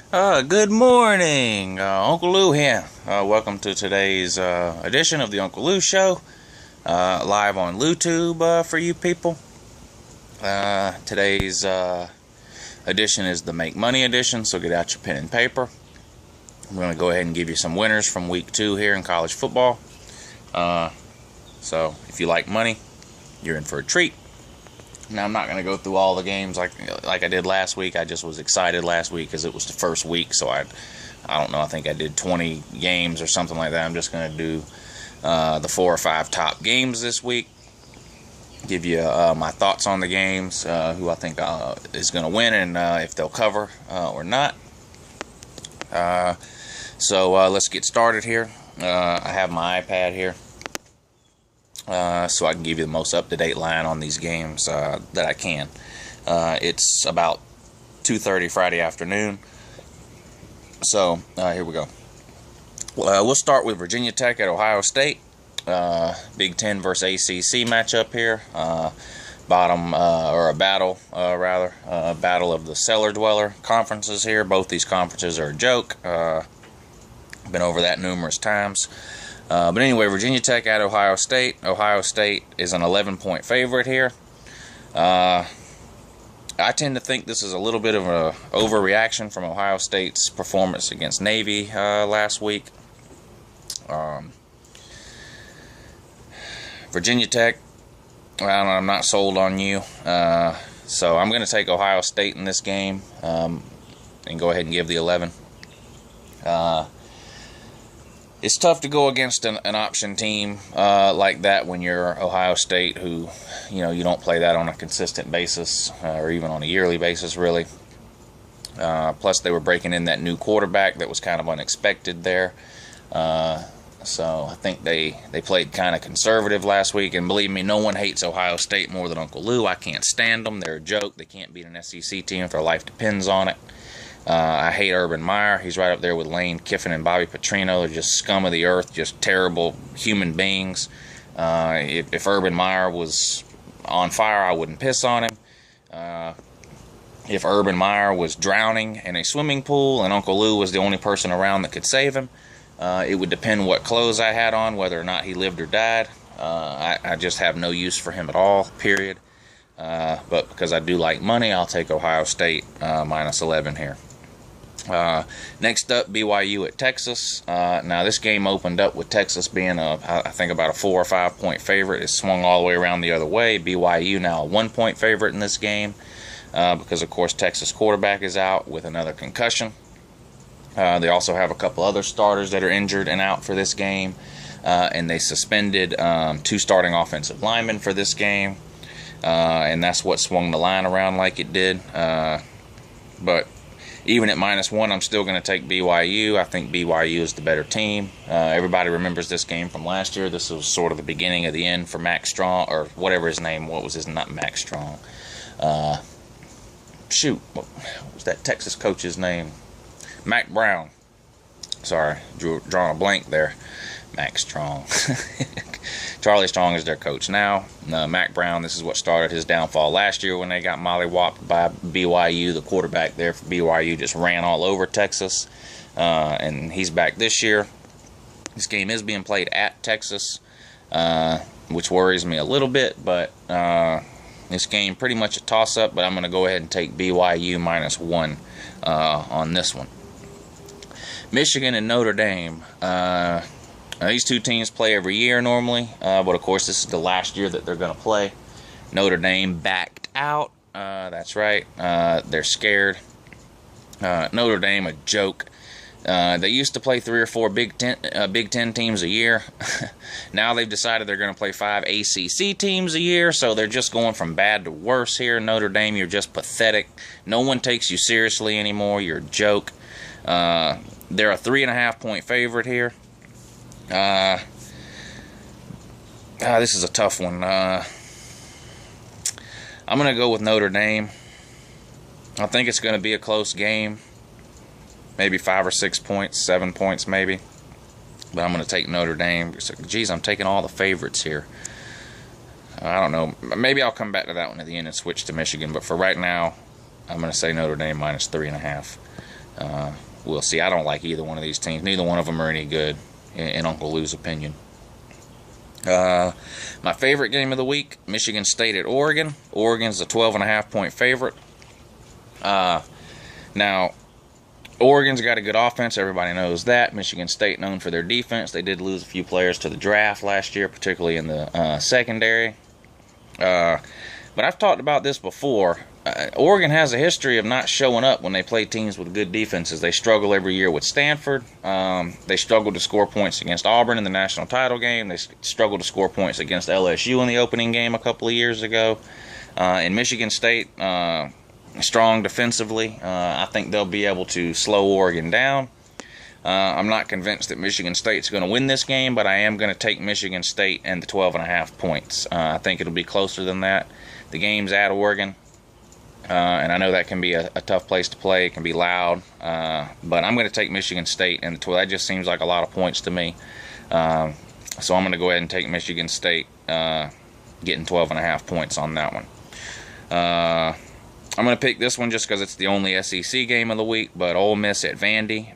Good morning, Uncle Lou here. Welcome to today's edition of the Uncle Lou Show, live on LouTube for you people. Today's edition is the Make Money edition, so get out your pen and paper. I'm going to go ahead and give you some winners from week 2 here in college football. So if you like money, you're in for a treat. Now, I'm not going to go through all the games like I did last week. I just was excited last week because it was the first week, so I don't know, I think I did 20 games or something like that. I'm just going to do the 4 or 5 top games this week, give you my thoughts on the games, who I think is going to win, and if they'll cover or not. So let's get started here. I have my iPad here. So I can give you the most up-to-date line on these games that I can. It's about 2:30 Friday afternoon. So here we go. We'll start with Virginia Tech at Ohio State. Big Ten versus ACC matchup here. A battle of the cellar dweller conferences here. Both these conferences are a joke. Been over that numerous times. But anyway, Virginia Tech at Ohio State. Ohio State is an 11-point favorite here. I tend to think this is a little bit of an overreaction from Ohio State's performance against Navy last week. Virginia Tech, well, I'm not sold on you. So I'm going to take Ohio State in this game and go ahead and give the 11. It's tough to go against an option team like that when you're Ohio State, who, you don't play that on a consistent basis or even on a yearly basis, really. Plus, they were breaking in that new quarterback that was kind of unexpected there. So I think they played kind of conservative last week. And believe me, no one hates Ohio State more than Uncle Lou. I can't stand them. They're a joke. They can't beat an SEC team if their life depends on it. I hate Urban Meyer. He's right up there with Lane Kiffin and Bobby Petrino. They're just scum of the earth, just terrible human beings. If Urban Meyer was on fire, I wouldn't piss on him. If Urban Meyer was drowning in a swimming pool and Uncle Lou was the only person around that could save him, it would depend what clothes I had on, whether or not he lived or died. I just have no use for him at all, period. But because I do like money, I'll take Ohio State minus 11 here. Next up, BYU at Texas. Now, this game opened up with Texas being I think about a 4 or 5 point favorite. It swung all the way around the other way. BYU now a 1 point favorite in this game because, of course, Texas quarterback is out with another concussion. They also have a couple other starters that are injured and out for this game, and they suspended 2 starting offensive linemen for this game, and that's what swung the line around like it did. But even at -1, I'm still going to take BYU. I think BYU is the better team. Everybody remembers this game from last year. This was sort of the beginning of the end for Max Strong, or whatever his name. What was his? Not Max Strong. What was that Texas coach's name? Mac Brown. Sorry, drawing a blank there. Max Strong. Charlie Strong is their coach now. Mac Brown, this is what started his downfall last year when they got mollywopped by BYU. The quarterback there for BYU just ran all over Texas, and he's back this year. This game is being played at Texas, which worries me a little bit, but this game pretty much a toss-up, but I'm going to go ahead and take BYU -1 on this one. Michigan and Notre Dame. These two teams play every year normally, but of course this is the last year that they're going to play. Notre Dame backed out. That's right. They're scared. Notre Dame, a joke. They used to play 3 or 4 Big Ten teams a year. Now they've decided they're going to play 5 ACC teams a year, so they're just going from bad to worse here. Notre Dame, you're just pathetic. No one takes you seriously anymore. You're a joke. They're a 3.5 point favorite here. This is a tough one. I'm going to go with Notre Dame. I think it's going to be a close game. Maybe 5 or 6 points, 7 points maybe. But I'm going to take Notre Dame. Geez, I'm taking all the favorites here. I don't know. Maybe I'll come back to that one at the end and switch to Michigan. But for right now, I'm going to say Notre Dame -3.5. We'll see. I don't like either one of these teams. Neither one of them are any good, in Uncle Lou's opinion. My favorite game of the week, Michigan State at Oregon. Oregon's a 12.5-point favorite. Now, Oregon's got a good offense. Everybody knows that. Michigan State known for their defense. They did lose a few players to the draft last year, particularly in the secondary. But I've talked about this before. Oregon has a history of not showing up when they play teams with good defenses. They struggle every year with Stanford. They struggled to score points against Auburn in the national title game. They struggled to score points against LSU in the opening game a couple of years ago. In Michigan State, strong defensively. I think they'll be able to slow Oregon down. I'm not convinced that Michigan State's going to win this game, but I am going to take Michigan State and the 12.5 points. I think it'll be closer than that. The game's at Oregon. And I know that can be a tough place to play. It can be loud. But I'm going to take Michigan State and the 12. That just seems like a lot of points to me. So I'm going to go ahead and take Michigan State, getting 12.5 points on that one. I'm going to pick this one just because it's the only SEC game of the week, but Ole Miss at Vandy.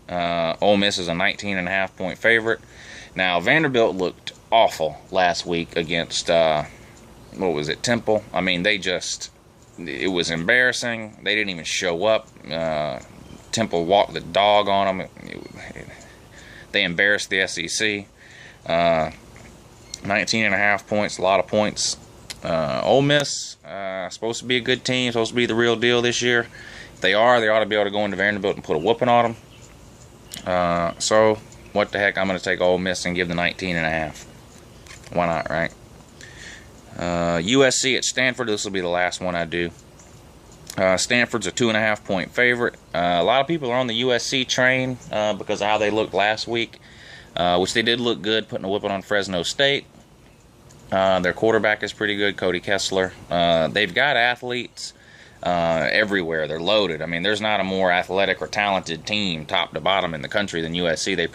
Ole Miss is a 19.5-point favorite. Now, Vanderbilt looked awful last week against, Temple. I mean, it was embarrassing. They didn't even show up. Temple walked the dog on them. They embarrassed the SEC. 19.5 points, a lot of points. Ole Miss, supposed to be a good team, supposed to be the real deal this year. If they ought to be able to go into Vanderbilt and put a whooping on them. So, what the heck, I'm going to take Ole Miss and give the 19.5. Why not, right? USC at Stanford. This will be the last one I do. Stanford's a 2.5-point favorite. A lot of people are on the USC train because of how they looked last week, which they did look good, putting a whipping on Fresno State. Their quarterback is pretty good, Cody Kessler. They've got athletes everywhere. They're loaded. I mean, there's not a more athletic or talented team, top to bottom, in the country than USC. They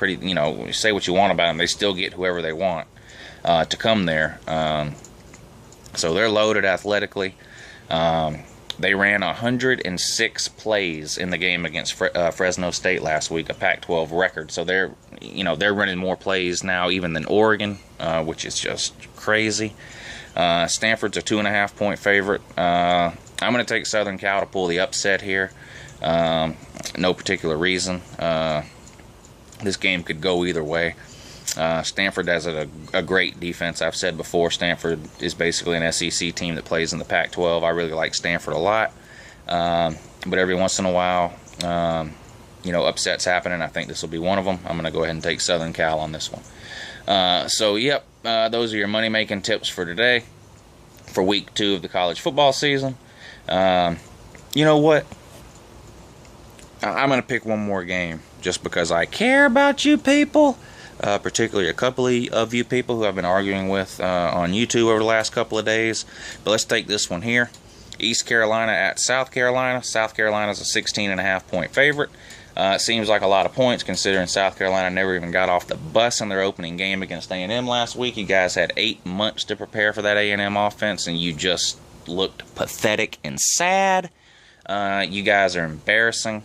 say what you want about them, they still get whoever they want to come there. So they're loaded athletically. They ran 106 plays in the game against Fresno State last week, a Pac-12 record. So they're running more plays now even than Oregon, which is just crazy. Stanford's a 2.5-point favorite. I'm going to take Southern Cal to pull the upset here. No particular reason. This game could go either way. Stanford has a great defense. I've said before, Stanford is basically an SEC team that plays in the Pac-12. I really like Stanford a lot. But every once in a while, upsets happen, and I think this will be one of them. I'm going to go ahead and take Southern Cal on this one. Those are your money-making tips for today, for week 2 of the college football season. You know what? I'm going to pick one more game just because I care about you people. Particularly a couple of you people who I've been arguing with on YouTube over the last couple of days. But let's take this one here. East Carolina at South Carolina. South Carolina's a 16.5-point favorite. It seems like a lot of points considering South Carolina never even got off the bus in their opening game against A&M last week. You guys had 8 months to prepare for that A&M offense, and you just looked pathetic and sad. You guys are embarrassing.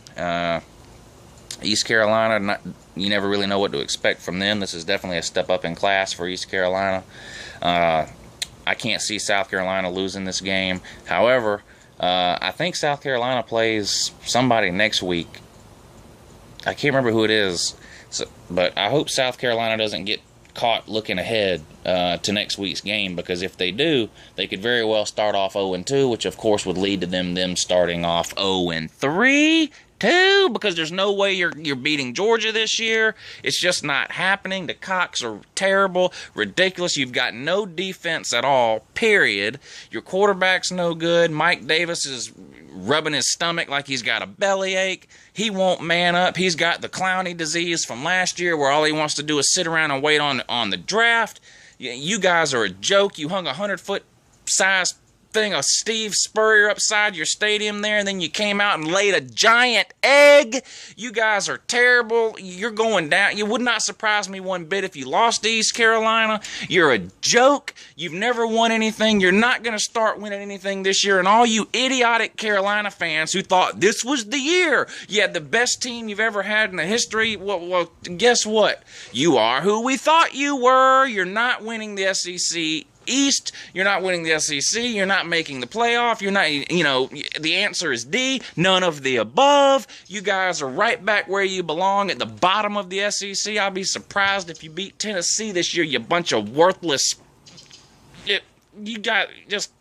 East Carolina, you never really know what to expect from them. This is definitely a step up in class for East Carolina. I can't see South Carolina losing this game. However, I think South Carolina plays somebody next week. I can't remember who it is, but I hope South Carolina doesn't get caught looking ahead to next week's game, because if they do, they could very well start off 0-2, which of course would lead to them starting off 0-3. Because there's no way you're beating Georgia this year. It's just not happening. The Cocks are terrible, ridiculous. You've got no defense at all, period. Your quarterback's no good. Mike Davis is rubbing his stomach like he's got a bellyache. He won't man up. He's got the Clowney disease from last year where all he wants to do is sit around and wait on the draft. You guys are a joke. You hung 100-foot size thing of Steve Spurrier upside your stadium there, and then you came out and laid a giant egg. You guys are terrible. You're going down. It would not surprise me one bit if you lost to East Carolina. You're a joke. You've never won anything. You're not going to start winning anything this year. And all you idiotic Carolina fans who thought this was the year, you had the best team you've ever had in the history, well, guess what? You are who we thought you were. You're not winning the SEC East, you're not winning the SEC, you're not making the playoff, you're not, the answer is D, none of the above. You guys are right back where you belong, at the bottom of the SEC. I'll be surprised if you beat Tennessee this year, you bunch of worthless, you got just...